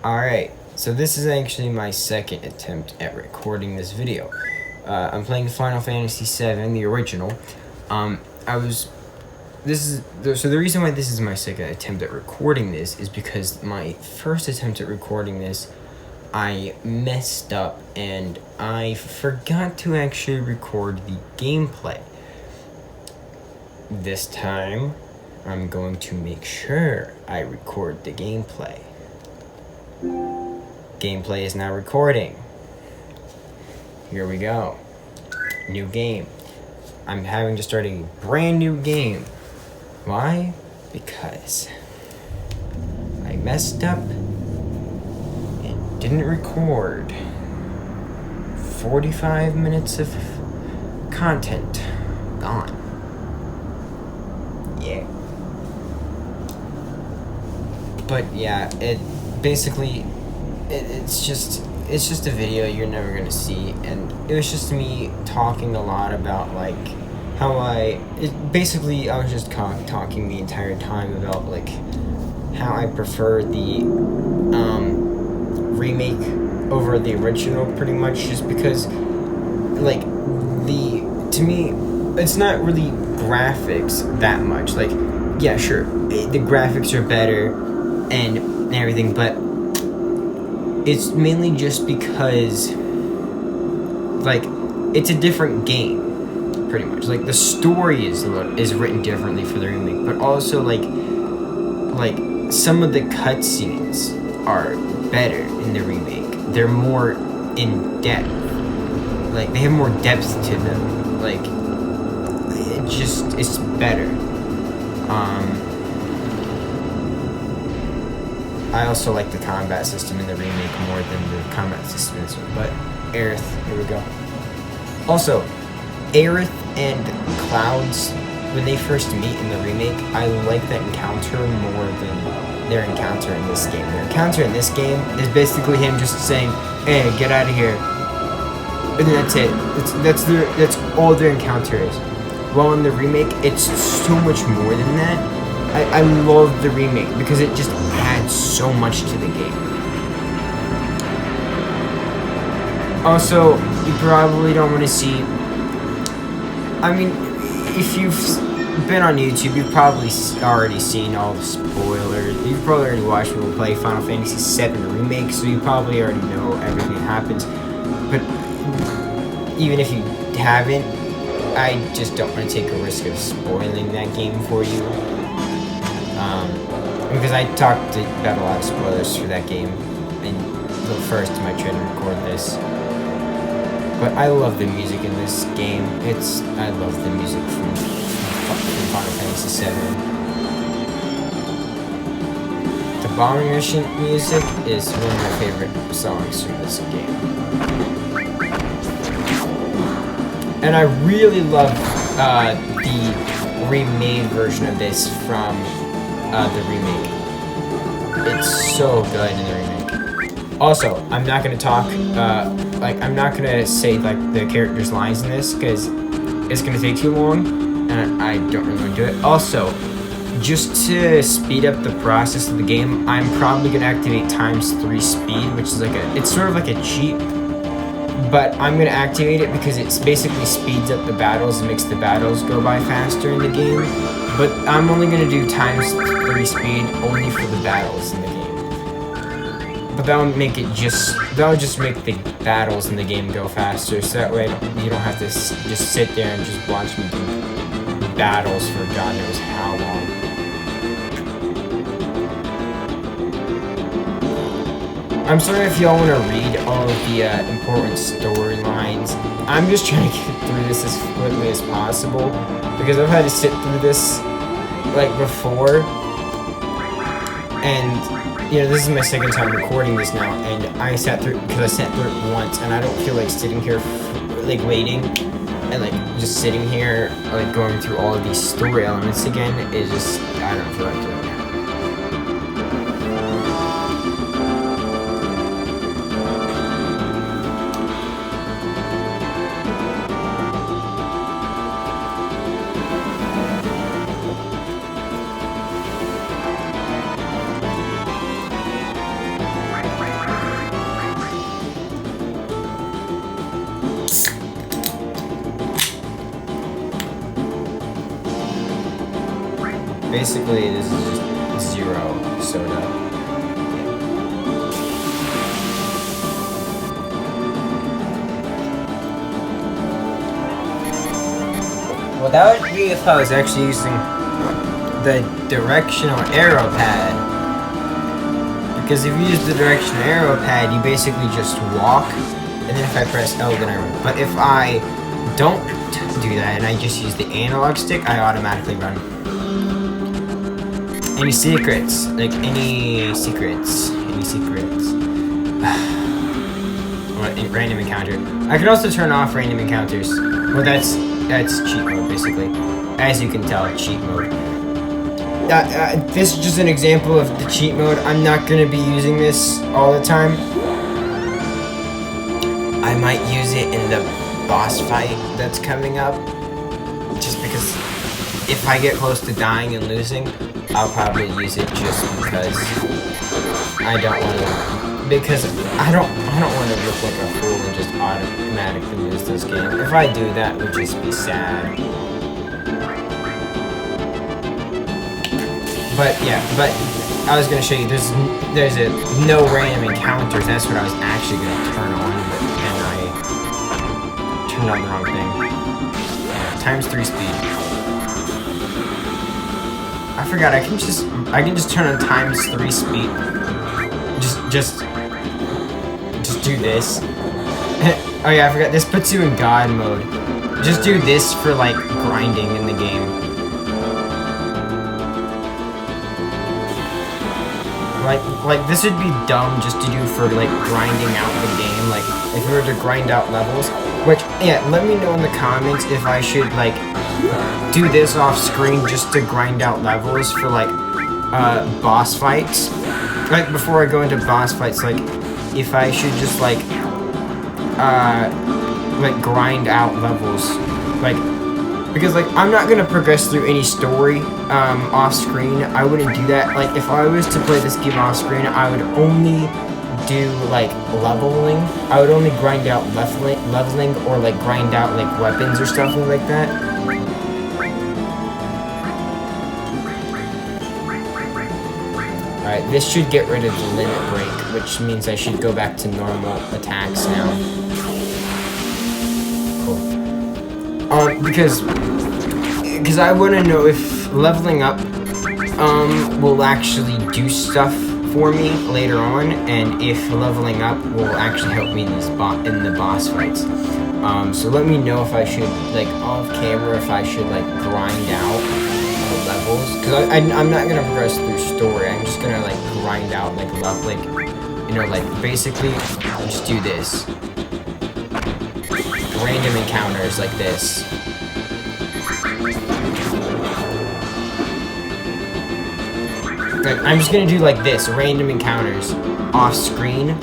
Alright, so this is actually my second attempt at recording this video. I'm playing Final Fantasy VII, the original. So the reason why this is my second attempt at recording this is because my first attempt at recording this, I messed up and I forgot to actually record the gameplay. This time, I'm going to make sure I record the gameplay. Gameplay is now recording. Here we go. New game. I'm having to start a brand new game. Why? Because I messed up and didn't record 45 minutes of content. Gone. Yeah. But yeah, it's just a video you're never gonna see, and it was just me talking a lot about like how I was just talking the entire time about like how I prefer the remake over the original, pretty much just because like to me it's not really graphics that much. Like, yeah, sure, the graphics are better and everything, but it's mainly just because, like, it's a different game, pretty much. Like, the story is written differently for the remake, but also, like some of the cutscenes are better in the remake. They're more in depth. Like, they have more depth to them. Like, it's better. I also like the combat system in the remake more than the combat system in this one. But Aerith, here we go. Also, Aerith and Clouds, when they first meet in the remake, I like that encounter more than their encounter in this game. Their encounter in this game is basically him just saying, "Hey, get out of here," and that's it. That's all their encounter is. While in the remake, it's so much more than that. I love the remake because it just adds so much to the game. Also, you probably don't want to see... I mean, if you've been on YouTube, you've probably already seen all the spoilers. You've probably already watched people play Final Fantasy VII Remake, so you probably already know everything that happens. But even if you haven't, I just don't want to take a risk of spoiling that game for you. Because I talked about a lot of spoilers for that game in the first time I tried to record this. But I love the music in this game. I love the music from Final Fantasy VII. The bombing mission music is one of my favorite songs from this game. And I really love the remade version of this from the remake. It's so good in the remake. Also, I'm not gonna talk, I'm not gonna say like the characters' lines in this because it's gonna take too long, and I don't really want to do it. Also, just to speed up the process of the game, I'm probably gonna activate ×3 speed, which is it's sort of like a cheat. But I'm going to activate it because it basically speeds up the battles and makes the battles go by faster in the game. But I'm only going to do ×3 speed only for the battles in the game. But that'll just make the battles in the game go faster, so that way you don't have to just sit there and just watch me do battles for God knows how long. I'm sorry if y'all want to read all of the important storylines. I'm just trying to get through this as quickly as possible because I've had to sit through this like before, and this is my second time recording this now, and I sat through it once, and I don't feel like sitting here like waiting and like just sitting here like going through all of these story elements again. Is just, I don't feel like doing it. basically this is just 0 soda. Well, that would be if I was actually using the directional arrow pad. Because if you use the directional arrow pad, you basically just walk, and then if I press L, then I run. But if I don't do that, and I just use the analog stick, I automatically run. Any secrets? Like, any secrets? Any secrets? Random encounter. I can also turn off random encounters. Well, that's cheat mode, basically. As you can tell, cheat mode. This is just an example of the cheat mode. I'm not going to be using this all the time. I might use it in the boss fight that's coming up. Just because if I get close to dying and losing, I'll probably use it just because I don't want to... Because I don't want to look like a fool and just automatically lose this game. If I do, that would just be sad. But yeah, but I was gonna show you. There's no random encounters. That's what I was actually gonna turn on, but then I turned on the wrong thing. Yeah, times 3 speed. I forgot. I can just turn on times 3 speed. Just do this. Oh yeah, I forgot. This puts you in God mode. Just do this for like grinding in the game. Like this would be dumb just to do for like grinding out the game. Like if you were to grind out levels, which yeah, let me know in the comments if I should like do this off screen just to grind out levels for like boss fights. Like before I go into boss fights, like if I should just like grind out levels, like because like I'm not gonna progress through any story off screen. I wouldn't do that. Like if I was to play this game off screen, I would only do like leveling. I would only grind out leveling or like grind out like weapons or stuff like that. Alright, this should get rid of the limit break, which means I should go back to normal attacks now. Cool. Because I want to know if leveling up will actually do stuff for me later on, and if leveling up will actually help me in the boss fights. So let me know if I should, like, off camera, if I should, like, grind out the levels. Because I'm not going to progress through story. I'm just going to, like, grind out, like, you know, like, basically, just do this. Random encounters like this. Like, I'm just going to do, like, this. Random encounters off screen.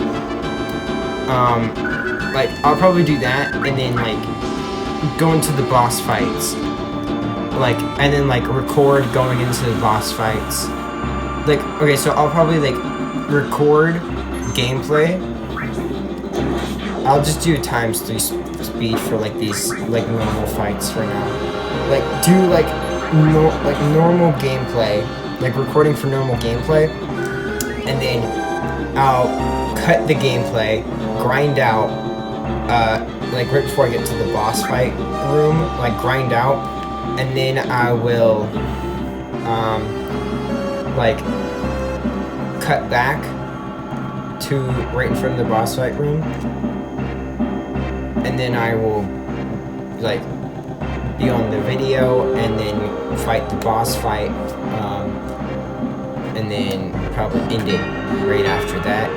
Like, I'll probably do that, and then, like, go into the boss fights. Like, and then, like, record going into the boss fights. Like, okay, so I'll probably, like, record gameplay. I'll just do times 3 speed for, like, these, like, normal fights for now. Like, do, like, normal gameplay. Like, recording for normal gameplay. And then I'll cut the gameplay, grind out, like right before I get to the boss fight room, like grind out, and then I will, like, cut back to right in front of the boss fight room, and then I will, like, be on the video, and then fight the boss fight, and then probably end it right after that.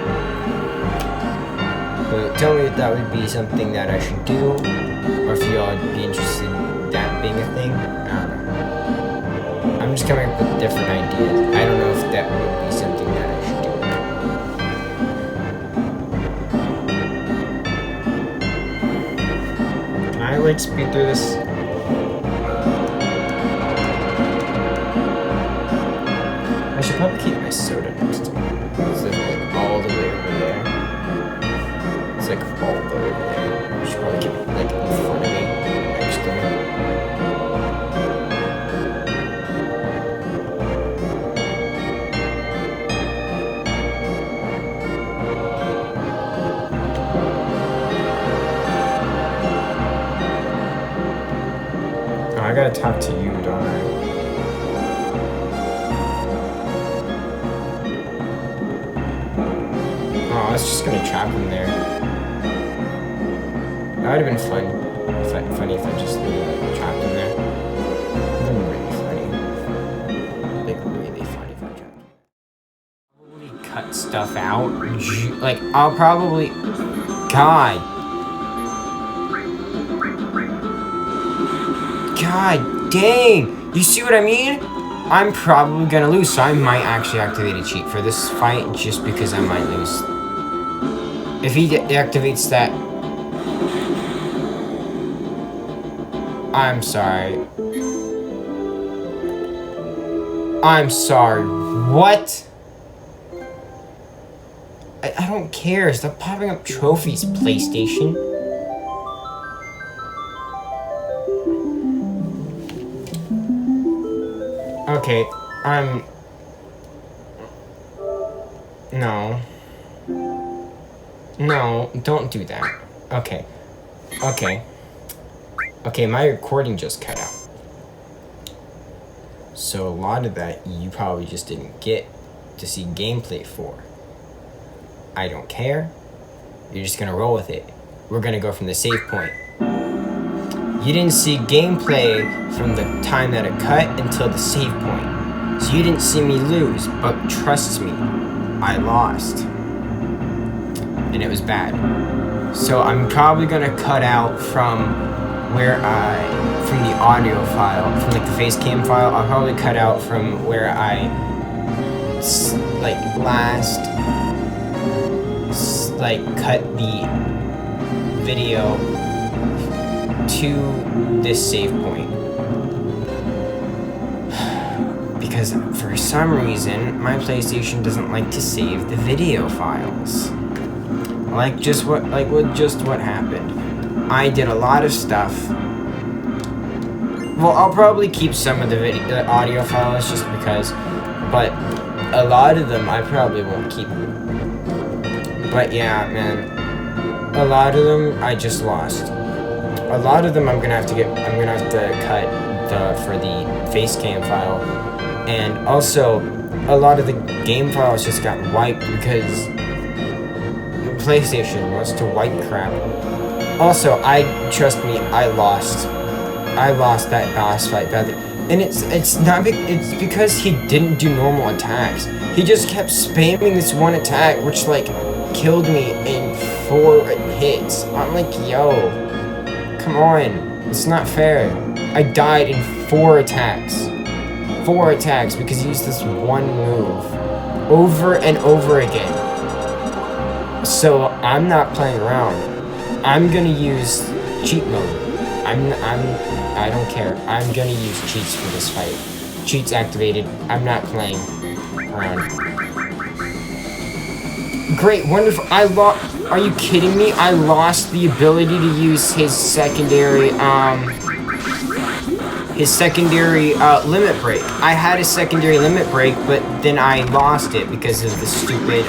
But tell me if that would be something that I should do, or if y'all would be interested in that being a thing. I don't know. I'm just coming up with different ideas. I don't know if that would be something that I should do. Can I, like, speed through this? I should probably keep my soda next to me. It's like all the way over there. It's like all the way over there. I should probably keep it like in front of me, next to me. I gotta talk to you, don't I? Oh, I was just gonna trap him there. That would have been fun. Funny if I just trapped him there. It would have been really funny. Like, really funny if I trapped him. Probably cut stuff out. Like, I'll probably... God, dang! You see what I mean? I'm probably gonna lose, so I might actually activate a cheat for this fight just because I might lose. If he activates that... I'm sorry. I'm sorry. What? I don't care. Stop popping up trophies, PlayStation. Okay, No. No, don't do that. Okay. Okay, my recording just cut out. So a lot of that you probably just didn't get to see gameplay for. I don't care. You're just gonna roll with it. We're gonna go from the save point. You didn't see gameplay from the time that it cut until the save point. So you didn't see me lose, but trust me, I lost. And it was bad. So I'm probably gonna cut out from from the audio file, from like the face cam file, I'll probably cut out from where I cut the video to this save point. Because for some reason, my PlayStation doesn't like to save the video files. Like just what happened. I did a lot of stuff. Well, I'll probably keep some of the audio files just because, but a lot of them I probably won't keep. But yeah, man, a lot of them I just lost. A lot of them I'm gonna have to cut for the face cam file, and also a lot of the game files just got wiped because the PlayStation wants to wipe crap. Also, trust me, I lost that boss fight badly, and it's because he didn't do normal attacks. He just kept spamming this one attack, which like killed me in 4 hits. I'm like, yo, come on, it's not fair. I died in 4 attacks. 4 attacks because he used this one move over and over again. So I'm not playing around. I'm gonna use cheat mode. I don't care. I'm gonna use cheats for this fight. Cheats activated. I'm not playing around. Great, wonderful. Are you kidding me? I lost the ability to use his secondary limit break. I had a secondary limit break, but then I lost it because of the stupid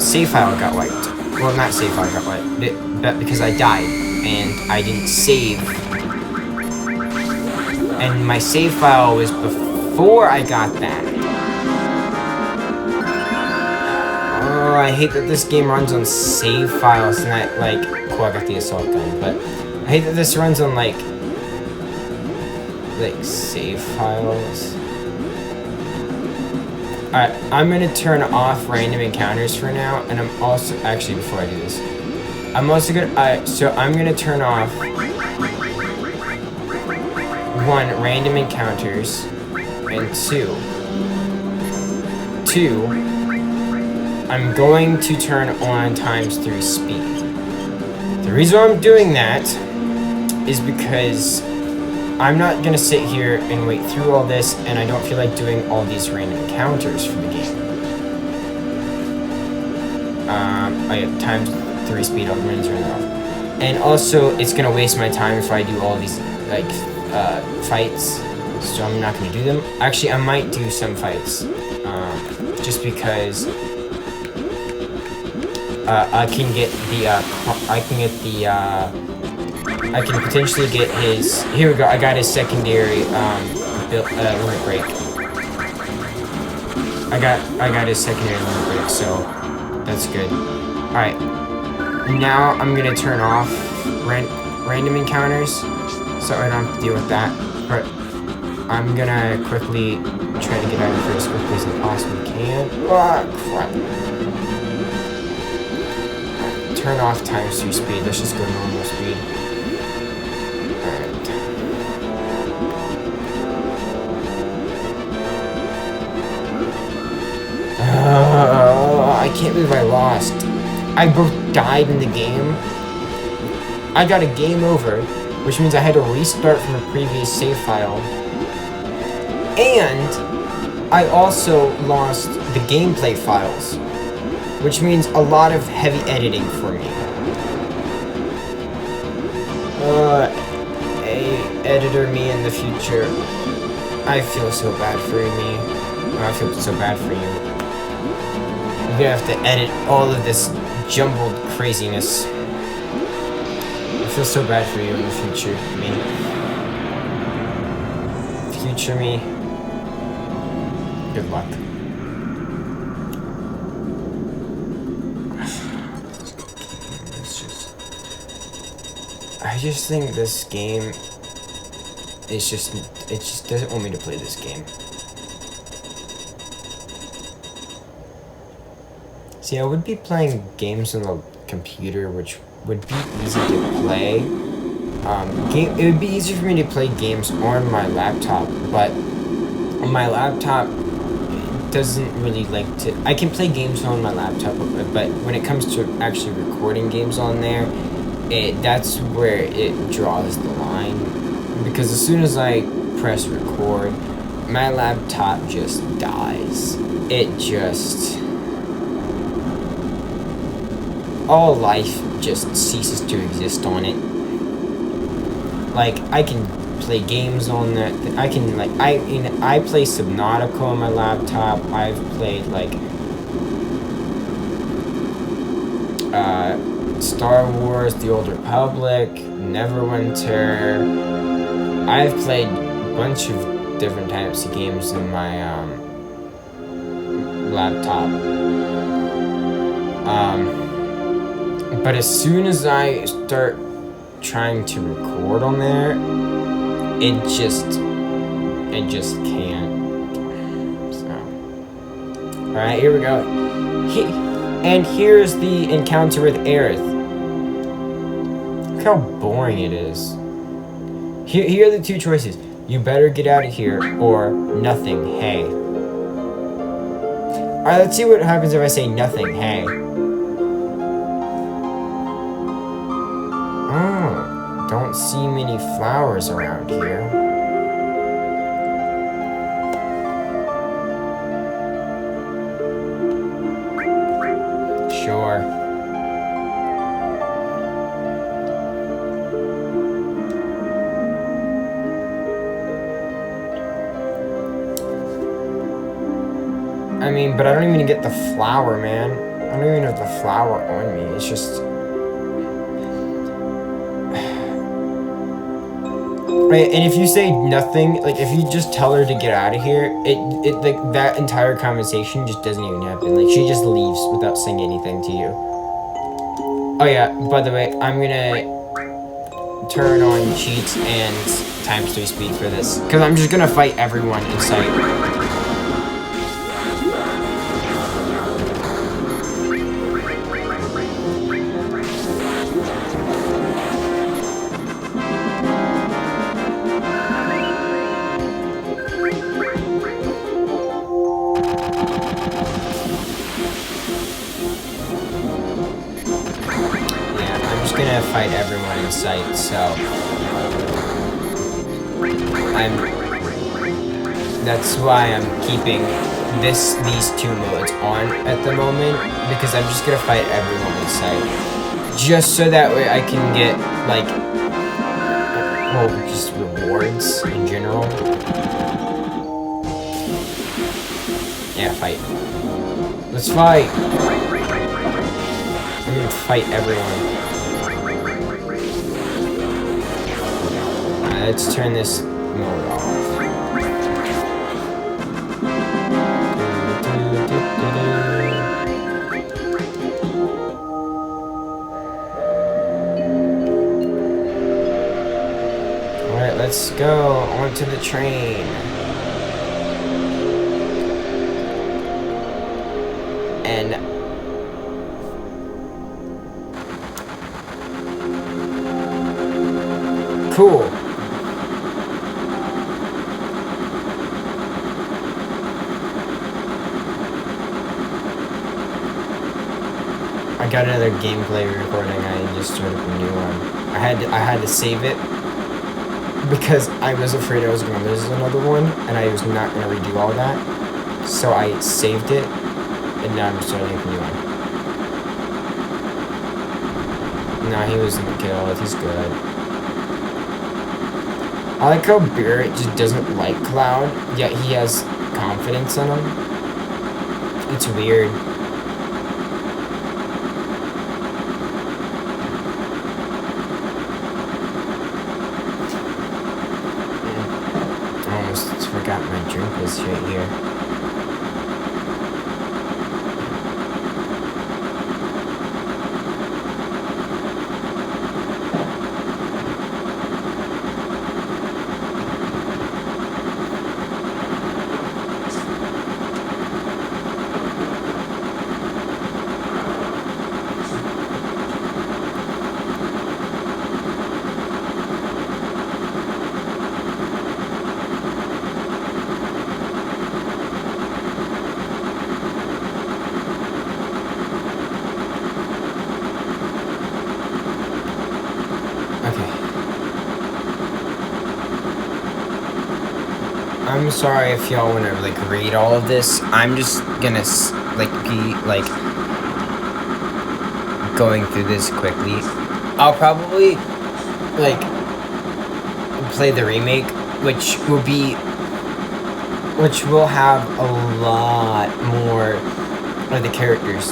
save file got wiped. Well, not save file got wiped, but because I died and I didn't save. And my save file was before I got that. Oh, I hate that this game runs on save files and that, like, cool, I got the assault gun, but I hate that this runs on, like save files. Alright, I'm gonna turn off random encounters for now, and I'm also, actually, before I do this, I'm also gonna, so I'm gonna turn off 1, random encounters, and 2, I'm going to turn on ×3 speed. The reason why I'm doing that is because I'm not gonna sit here and wait through all this, and I don't feel like doing all these random encounters for the game. I have ×3 speed, I'm gonna turn it off. And also, it's gonna waste my time if I do all these, like, fights, so I'm not gonna do them. Actually, I might do some fights, just because I can get the I can potentially get his... Here we go, I got his secondary limit break. I got his secondary limit break, so that's good. Alright. Now I'm gonna turn off random encounters, so I don't have to deal with that. But I'm gonna quickly try to get out of here as quickly as I possibly can. Ah, crap. Turn off ×2 speed. Let's just go normal speed. Alright. I can't believe I lost. I both died in the game. I got a game over, which means I had to restart from a previous save file. And I also lost the gameplay files, which means a lot of heavy editing for me. Editor me in the future. I feel so bad for me. I feel so bad for you. You're gonna have to edit all of this jumbled craziness. I feel so bad for you in the future, me. Future me. Good luck. I just think this game is just, it just doesn't want me to play this game. See, I would be playing games on the computer, which would be easy to play. It would be easier for me to play games on my laptop, but on my laptop, it doesn't really like to... I can play games on my laptop, but when it comes to actually recording games on there, that's where it draws the line. Because as soon as I press record, my laptop just dies. It just... all life just ceases to exist on it. Like, I can play games on that. I can, like, I play Subnautica on my laptop. I've played, like, Star Wars, The Old Republic, Neverwinter. I've played a bunch of different types of games in my, laptop. But as soon as I start trying to record on there, it just can't. So, alright, here we go. And here's the encounter with Aerith. Look how boring it is. Here are the two choices. You better get out of here, or nothing, hey. Alright, let's see what happens if I say nothing, hey. Oh, don't see many flowers around here. Sure. I mean, but I don't even get the flower, man. I don't even have the flower on me. It's just... And if you say nothing, like if you just tell her to get out of here, it like that entire conversation just doesn't even happen. Like she just leaves without saying anything to you. Oh yeah, by the way, I'm gonna turn on cheats and ×3 speed for this, because I'm just gonna fight everyone in sight. Fight everyone in sight, so that's why I'm keeping these two modes on at the moment, because I'm just gonna fight everyone in sight, just so that way I can get like, well, just rewards in general. Yeah, fight. Let's fight. I'm gonna fight everyone. let's turn this mode off. Alright, let's go onto the train. And cool. I got another gameplay recording. I just started a new one. I had to save it because I was afraid I was going to lose another one, and I was not going to redo all that. So I saved it, and now I'm starting a new one. Nah, he wasn't killed. He's good. I like how Barrett just doesn't like Cloud, yet he has confidence in him. It's weird. I almost forgot my drink was right here. I'm sorry if y'all want to like read all of this. I'm just gonna like be like going through this quickly. I'll probably like play the remake, which will have a lot more of the characters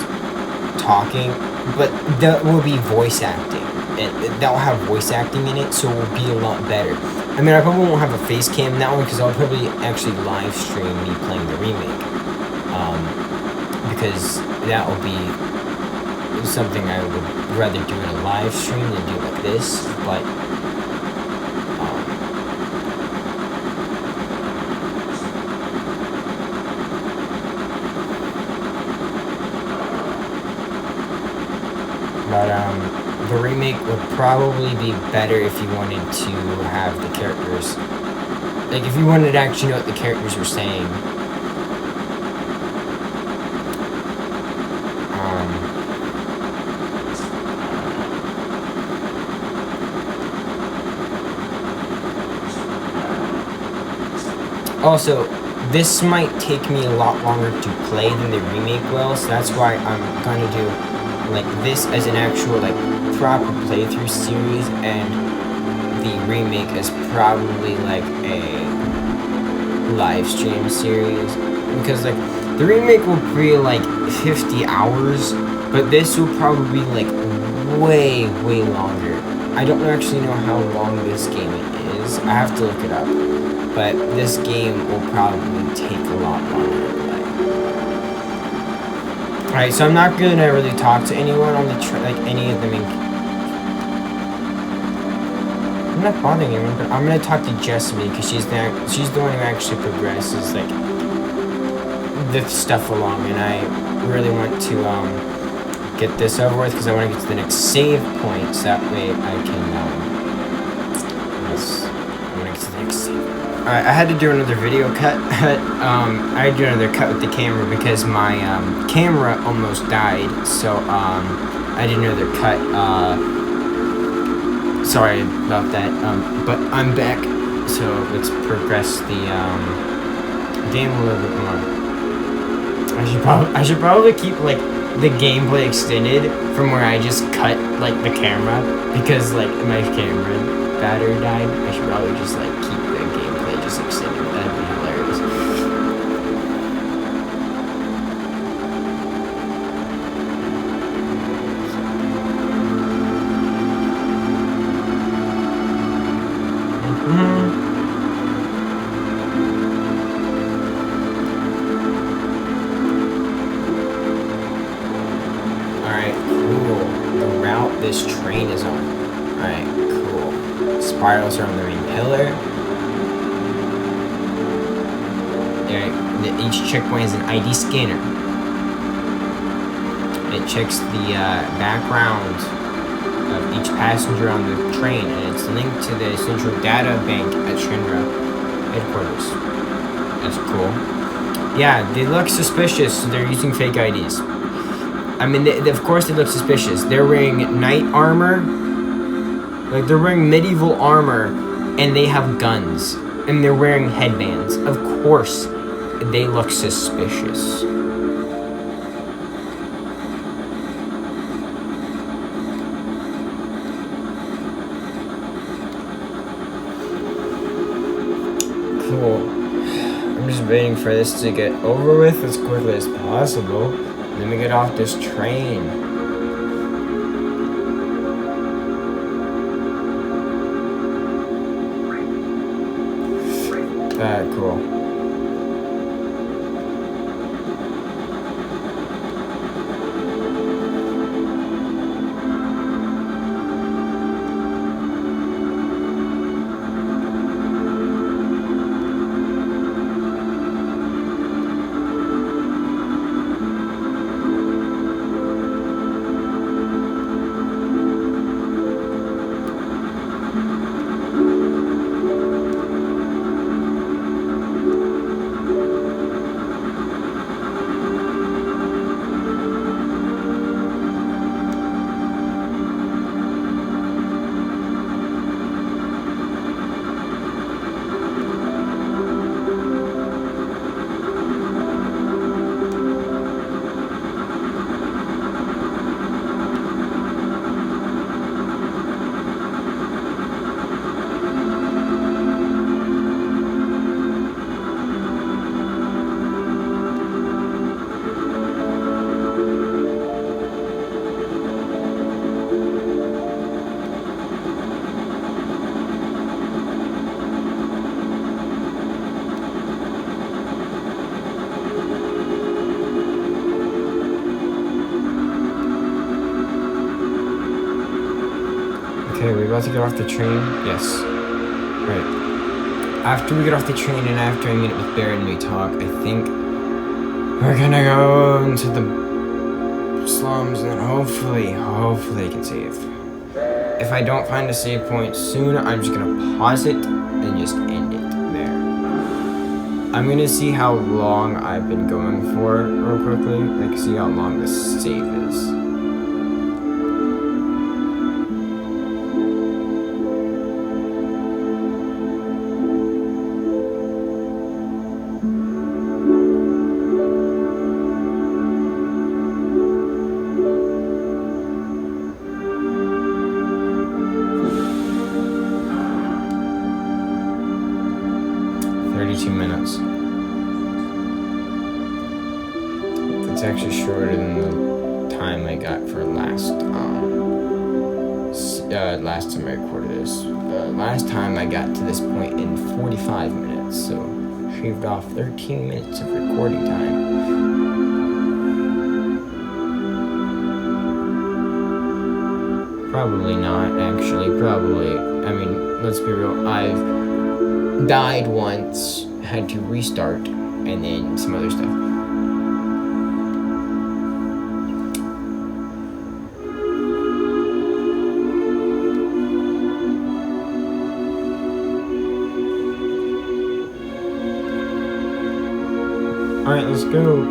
talking, but that will be voice acting, and that will have voice acting in it, so it will be a lot better. I mean, I probably won't have a face cam in that one because I'll probably actually live stream me playing the remake. Because that will be something I would rather do in a live stream than do like this. But the remake would probably be better if you wanted to have the characters, like if you wanted to actually know what the characters were saying. Also, this might take me a lot longer to play than the remake will, so that's why I'm gonna do like this as an actual like proper playthrough series, and the remake is probably like a live stream series, because like the remake will be like 50 hours, but this will probably be like way longer. I don't actually know how long this game is. I have to look it up, but this game will probably take a lot longer to play. Alright, so I'm not gonna really talk to anyone on the like any of the main. I'm not bothering anyone, but I'm gonna talk to Jessamine because she's the one who actually progresses like the stuff along, and I really want to get this over with because I want to get to the next save point, so that way I can I want to get to the next save. Alright, I had to do another video cut. I had to do another cut with the camera because my camera almost died, so I did another cut. Sorry about that, but I'm back, so let's progress the game a little bit more. I should probably keep like the gameplay extended from where I just cut like the camera, because like my camera battery died. I should probably just like keep the gameplay just extended. That'd be hilarious. this train is on. Alright, cool. Spirals are on the main pillar. Each checkpoint is an ID scanner. It checks the background of each passenger on the train, and it's linked to the central data bank at Shinra headquarters. That's cool. Yeah, they look suspicious, so they're using fake IDs. I mean, of course they look suspicious. They're wearing knight armor. Like, they're wearing medieval armor, and they have guns. And they're wearing headbands. Of course, they look suspicious. Cool. I'm just waiting for this to get over with as quickly as possible. Let me get off this train. Cool. Okay, we're about to get off the train. Yes. Right. After we get off the train and after I meet up with Barrett and we talk, I think we're gonna go into the slums and hopefully I can save. If I don't find a save point soon, I'm just gonna pause it and just end it there. I'm gonna see how long I've been going for real quickly. Like, see how long this save is. It's actually shorter than the time I got for last time I recorded this. Last time I got to this point in 45 minutes, so shaved off 13 minutes of recording time. Probably not, actually. Probably. I mean, let's be real. I've died once, had to restart, and then some other stuff. Alright, let's go.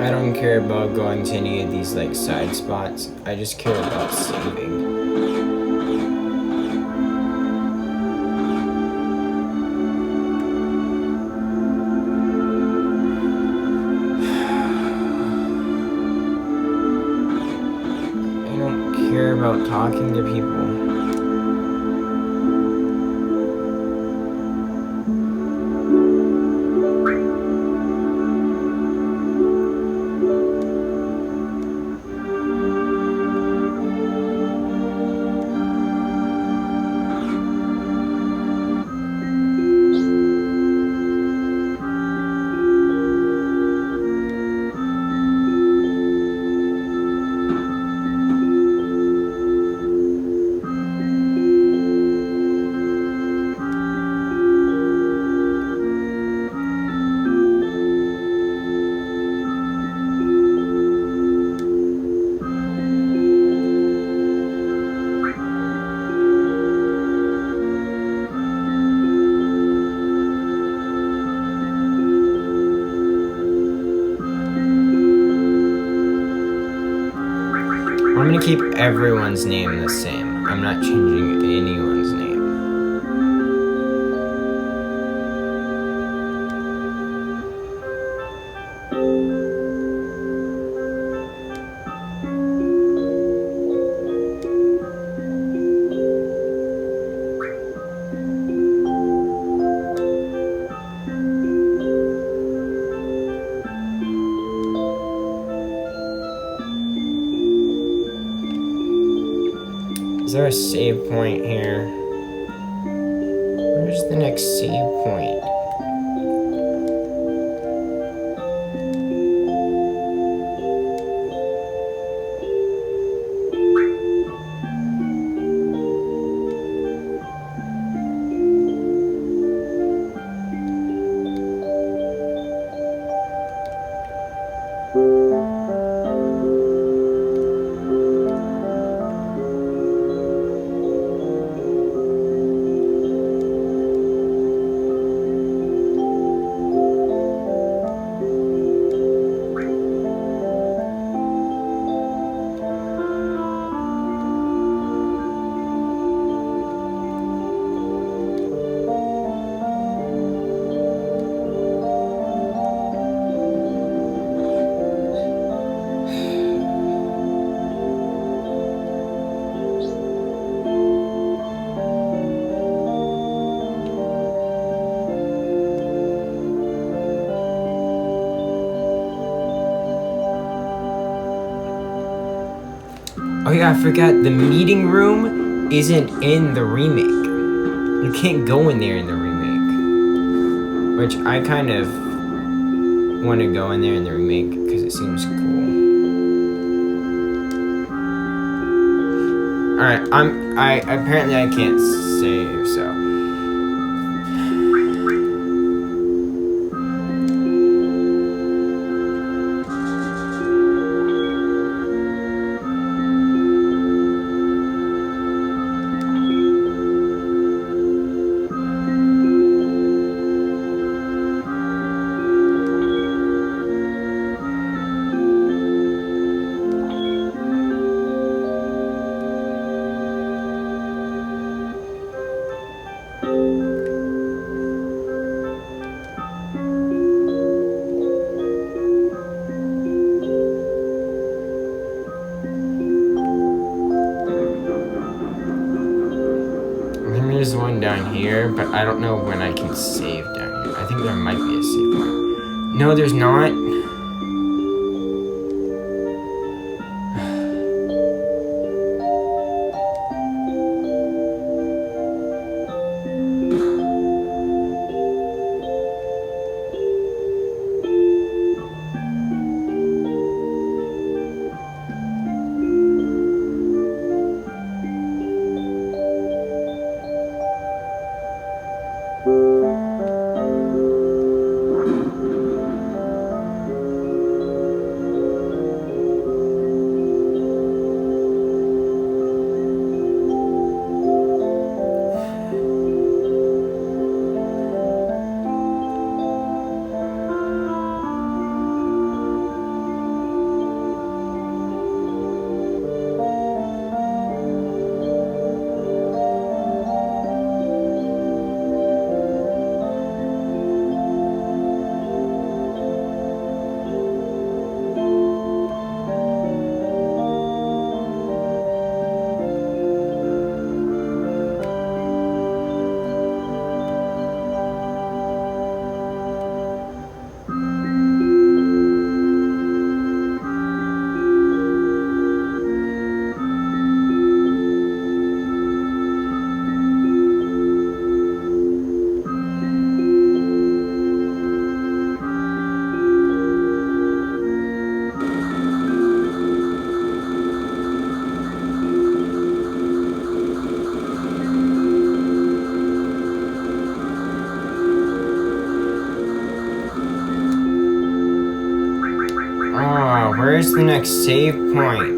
I don't care about going to any of these like side spots. I just care about saving. I don't care about talking to people. keep everyone's name the same. I'm not changing anyone's name. Is there a save point here? Where's the next save point? Oh yeah, I forgot, the meeting room isn't in the remake. You can't go in there in the remake. Which I kind of want to go in there in the remake because it seems cool. Alright, apparently I can't save, so. There's one down here, but I don't know when I can save down here. I think there might be a save point. No, there's not. Where's the next save point?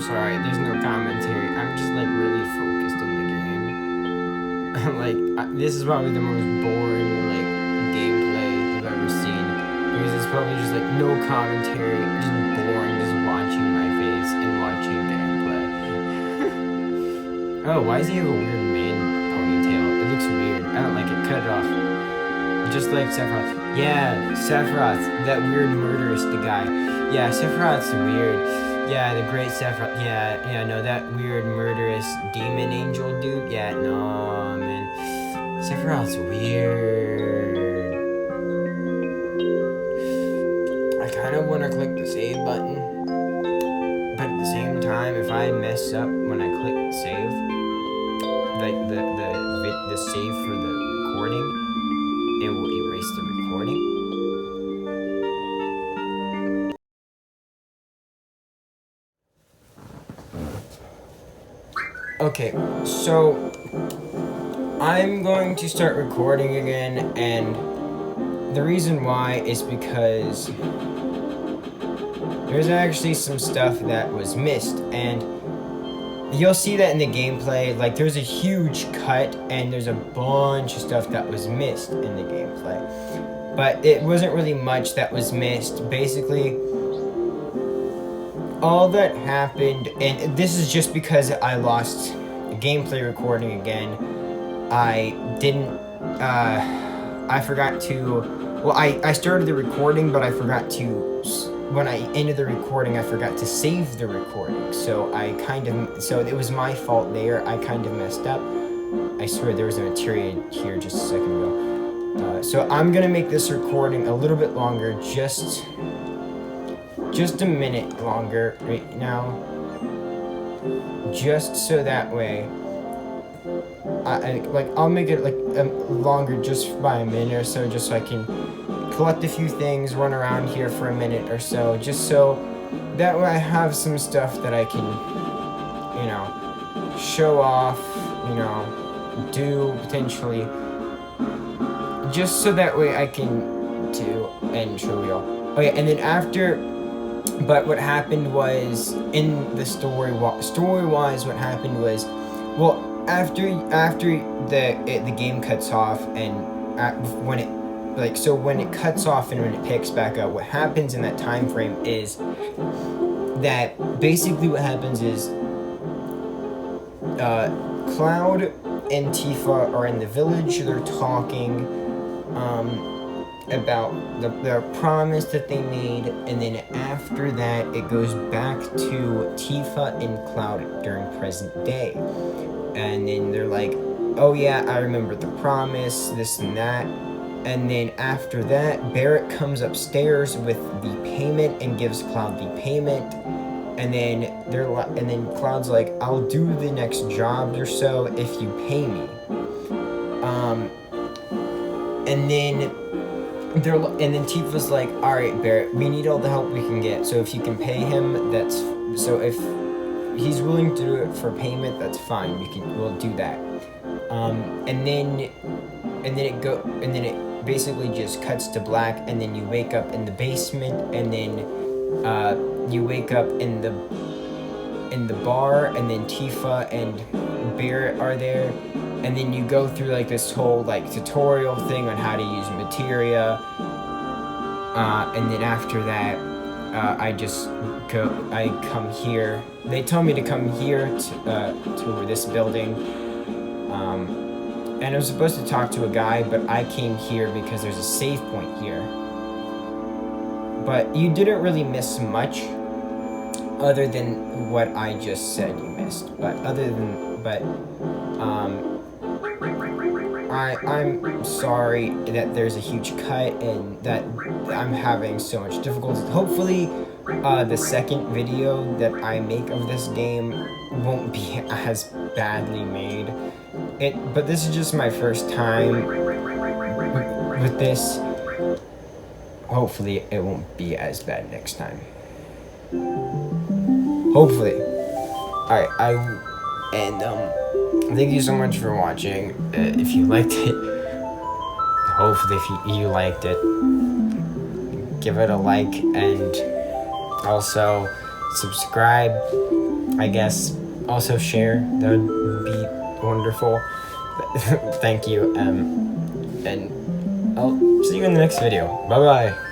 I'm sorry, there's no commentary. I'm just like really focused on the game. Like, this is probably the most boring like gameplay you've ever seen, because it's probably just like no commentary, just boring, just watching my face and watching gameplay. Oh, why does he have a weird mane ponytail? It looks weird. I don't like it. Cut it off. Just like Sephiroth. Yeah, Sephiroth, that weird murderous guy. Yeah, Sephiroth's weird. Yeah, the great Sephiroth. Yeah, no, that weird murderous demon angel dude. Yeah, no, man. Sephiroth's weird. I kind of want to click the save button, but at the same time, if I mess up when I click save, like the save for the recording, it will erase the recording. Okay, so I'm going to start recording again, and the reason why is because there's actually some stuff that was missed, and you'll see that in the gameplay. Like, there's a huge cut, and there's a bunch of stuff that was missed in the gameplay. But it wasn't really much that was missed. Basically, all that happened, and this is just because I lost gameplay recording again. I forgot to, well, I started the recording, but I forgot to, when I ended the recording, I forgot to save the recording. So so it was my fault there. I kind of messed up. I swear there was a materia here just a second ago. So I'm gonna make this recording a little bit longer, just a minute longer right now, just so that way I'll make it like longer just by a minute or so, just so I can collect a few things, run around here for a minute or so, just so that way I have some stuff that I can, you know, show off, you know, do potentially, just so that way I can do and show y'all. Okay, and then after. But what happened was, in the story-wise, what happened was, well, after the game cuts off, and when it cuts off and when it picks back up, what happens in that time frame is that basically what happens is Cloud and Tifa are in the village. They're talking about the promise that they made, and then after that it goes back to Tifa and Cloud during present day, and then they're like, oh yeah, I remember the promise, this and that. And then after that, Barrett comes upstairs with the payment and gives Cloud the payment, and then Cloud's like, I'll do the next job or so if you pay me. And then Tifa's like, all right, Barrett, we need all the help we can get. So if you can pay him, if he's willing to do it for payment, that's fine. We'll do that. And then it basically just cuts to black, and then you wake up in the basement, and then you wake up in the bar, and then Tifa and Barrett are there. And then you go through like this whole like tutorial thing on how to use materia, and then after that, I come here. They tell me to come here to this building, and I was supposed to talk to a guy, but I came here because there's a save point here. But you didn't really miss much, other than what I just said you missed. I'm sorry that there's a huge cut and that I'm having so much difficulty. Hopefully, the second video that I make of this game won't be as badly made. But this is just my first time with this. Hopefully, it won't be as bad next time. Hopefully. Alright, thank you so much for watching. If you liked it, hopefully if you liked it, give it a like, and also subscribe, I guess. Also share, that would be wonderful. Thank you, and I'll see you in the next video. Bye bye.